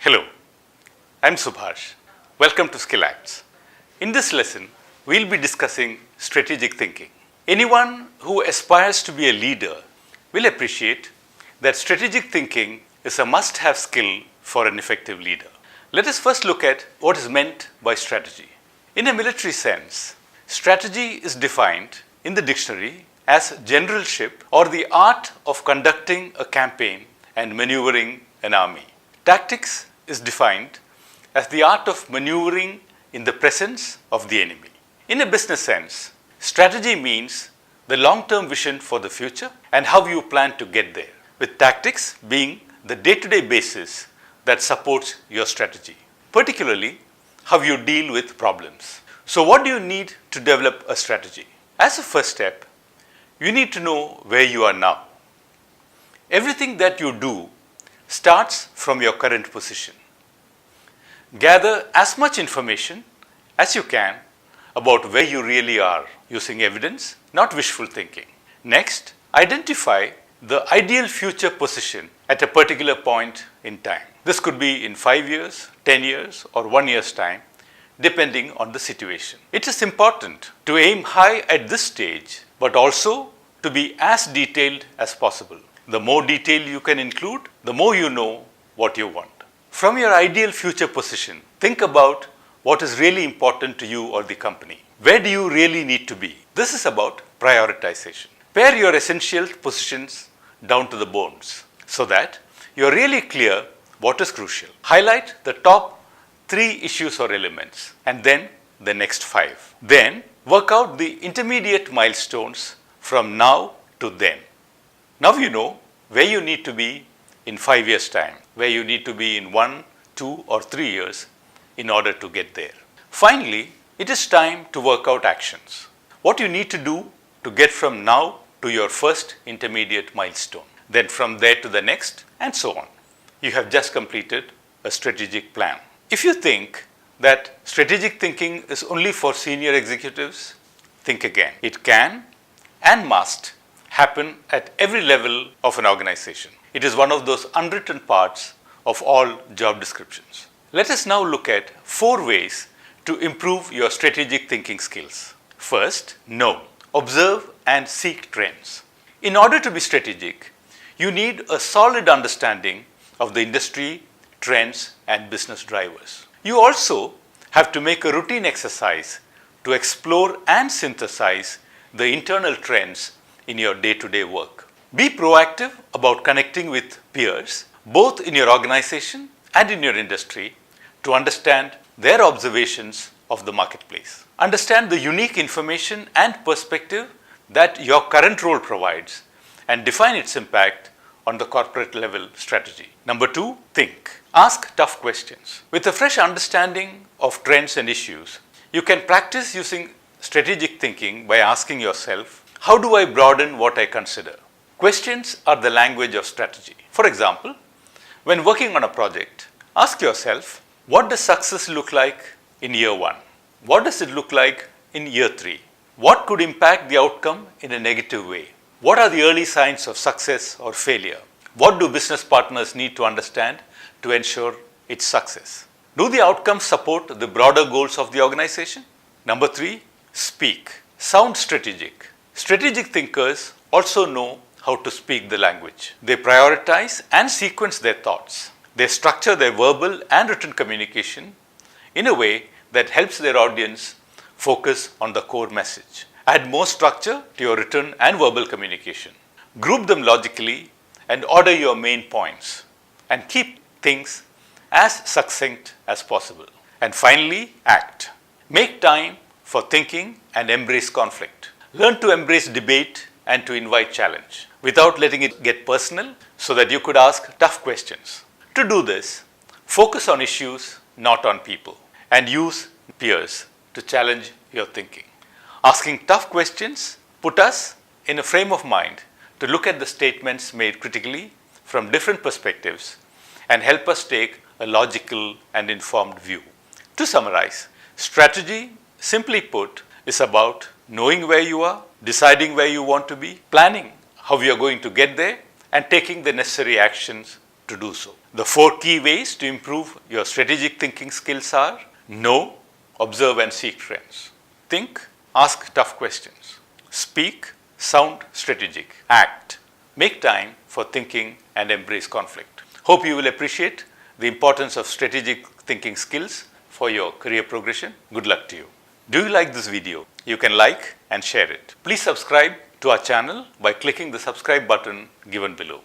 Hello, I'm Subhash. Welcome to skillActz. In this lesson, we'll be discussing strategic thinking. Anyone who aspires to be a leader will appreciate that strategic thinking is a must-have skill for an effective leader. Let us first look at what is meant by strategy. In a military sense, strategy is defined in the dictionary as generalship or the art of conducting a campaign and maneuvering an army. Tactics is defined as the art of maneuvering in the presence of the enemy. In a business sense, strategy means the long-term vision for the future and how you plan to get there, with tactics being the day-to-day basis that supports your strategy, particularly how you deal with problems. So what do you need to develop a strategy? As a first step, you need to know where you are now. Everything that you do starts from your current position. Gather as much information as you can about where you really are using evidence, not wishful thinking. Next, identify the ideal future position at a particular point in time. This could be in 5 years, 10 years, or 1 year's time, depending on the situation. It is important to aim high at this stage, but also to be as detailed as possible. The more detail you can include, the more you know what you want. From your ideal future position, think about what is really important to you or the company. Where do you really need to be? This is about prioritization. Pare your essential positions down to the bones so that you're really clear what is crucial. Highlight the top 3 issues or elements and then the next 5. Then work out the intermediate milestones from now to then. Now you know where you need to be in 5 years' time, where you need to be in 1, 2, or 3 years in order to get there. Finally, it is time to work out actions. What you need to do to get from now to your first intermediate milestone, then from there to the next, and so on. You have just completed a strategic plan. If you think that strategic thinking is only for senior executives, think again. It can and must happen at every level of an organization. It is one of those unwritten parts of all job descriptions. Let us now look at 4 ways to improve your strategic thinking skills. First, know, observe, and seek trends. In order to be strategic, you need a solid understanding of the industry, trends, and business drivers. You also have to make a routine exercise to explore and synthesize the internal trends in your day-to-day work. Be proactive about connecting with peers, both in your organization and in your industry, to understand their observations of the marketplace. Understand the unique information and perspective that your current role provides and define its impact on the corporate level strategy. Number 2, think. Ask tough questions. With a fresh understanding of trends and issues, you can practice using strategic thinking by asking yourself, how do I broaden what I consider? Questions are the language of strategy. For example, when working on a project, ask yourself, what does success look like in year 1? What does it look like in year 3? What could impact the outcome in a negative way? What are the early signs of success or failure? What do business partners need to understand to ensure its success? Do the outcomes support the broader goals of the organization? Number 3, speak. Sound strategic. Strategic thinkers also know how to speak the language. They prioritize and sequence their thoughts. They structure their verbal and written communication in a way that helps their audience focus on the core message. Add more structure to your written and verbal communication. Group them logically and order your main points and keep things as succinct as possible. And finally, act. Make time for thinking and embrace conflict. Learn to embrace debate and to invite challenge without letting it get personal so that you could ask tough questions. To do this, focus on issues, not on people, and use peers to challenge your thinking. Asking tough questions put us in a frame of mind to look at the statements made critically from different perspectives and help us take a logical and informed view. To summarize, strategy, simply put, is about knowing where you are, deciding where you want to be, planning how you are going to get there, and taking the necessary actions to do so. The 4 key ways to improve your strategic thinking skills are: know, observe and seek trends. Think, ask tough questions. Speak, sound strategic. Act, make time for thinking and embrace conflict. Hope you will appreciate the importance of strategic thinking skills for your career progression. Good luck to you. Do you like this video? You can like and share it. Please subscribe to our channel by clicking the subscribe button given below.